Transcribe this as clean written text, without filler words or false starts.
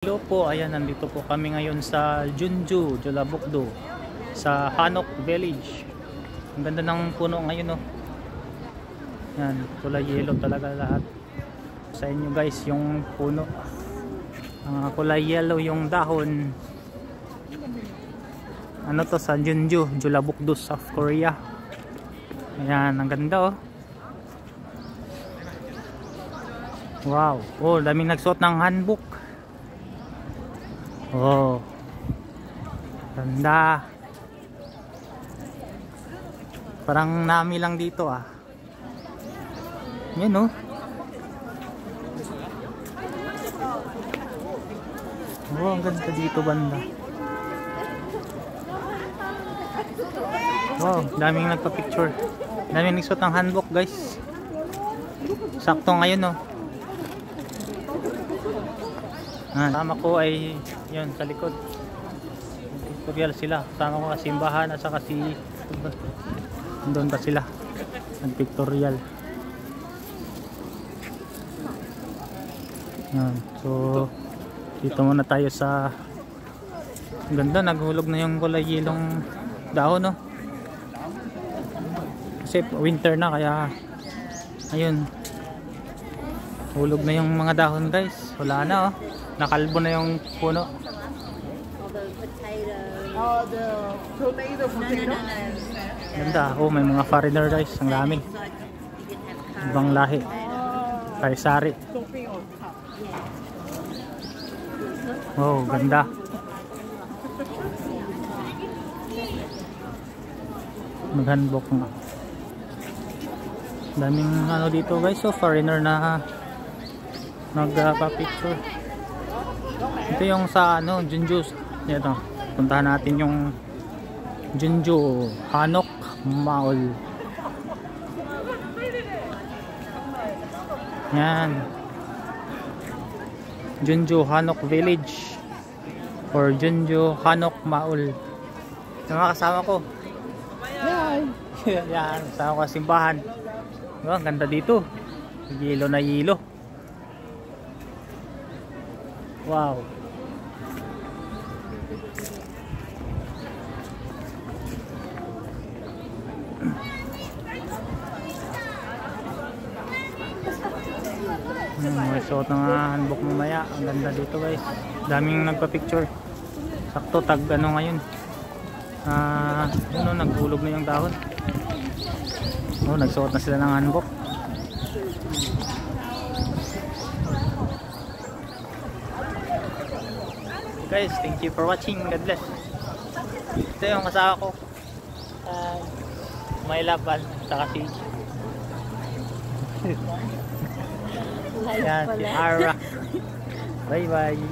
Hello po, ayan, nandito po kami ngayon sa Jeonju, Jeollabuk-do, sa Hanok Village. Ang ganda ng puno ngayon, oh. Yan, kulay yellow talaga lahat. Sa inyo guys, yung puno, kulay yellow yung dahon. Ano to, sa Jeonju, Jeollabuk-do, South Korea. Ayan, ang ganda, oh. Wow, oh, daming nagsuot ng hanbok. Oh, ganda. Parang nami lang dito, ah. Yan, oh. Oh, ang ganda dito banda. Wow, daming nagpa-picture. Daming nagsuot ng hanbok, guys. Sakto ngayon, oh. Sama ko ay yun sa likod. Tutorial sila. Sama ko sa simbahan at saka si doon pa sila. Nag-pictorial. Yan. So dito muna tayo sa ganda, naghulog na yung kulay yelong dahon, no? Kasi winter na kaya ayun. Hulog na yung mga dahon, guys. Wala na, oh. Nakalbo na yung puno. Ganda. Oh, may mga foreigner, guys. Ang dami. Ibang lahi. Sari-sari. Oh, ganda. Maghanbok nga. Daming ano dito, guys. So, foreigner na nagpa-picture. Ito yung sa ano, Jeonju. Ito. Puntahan natin yung Jeonju Hanok Mall. Yan. Jeonju Hanok Village or Jeonju Hanok Mall. Yung mga kasama ko. Yan. Yan. Kasama ko sa simbahan. Oh, ang ganda dito. Yelo na yelo. Wow. May suot ng hanbok mamaya. Ang ganda dito, guys. Daming nagpa-picture. Sakto tag ano ngayon. Ano, naghulog na yung dahon. Oh, nagsuot na sila ng hanbok. Guys, thank you for watching. God bless. Ito yung kasama ko. May laban. Saka si yan, si Ara. Bye bye.